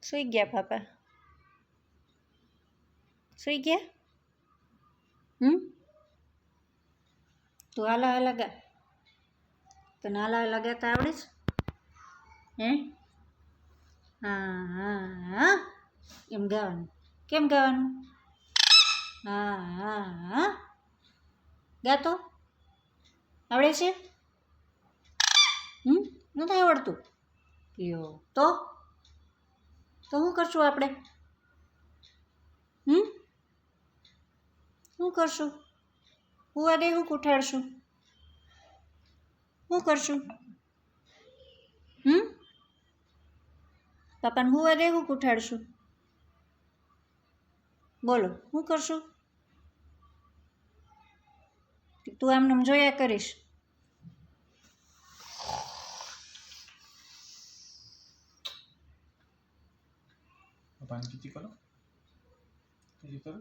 સુઈ ગયા પાપા? સુઈ ગયા? તું હાલા હાલા ગા. તને હાલા હાલા ગાતા આવડે છે? હે? હા હા હા એમ ગાવાનું. કેમ ગાવાનું? હા હા હા ગાતો આવડે છે? નથી આવડતું? કયો તો શું કરશું આપણે? શું કરશું? હુવા દે હું ઉઠાડશું? શું કરશું? પાપાને હુવા દે હું ઉઠાડશું? બોલો શું કરશું? તું આમને જોયા કરીશ. પપ્પાને ચીચી કરો. ચીચી કરો.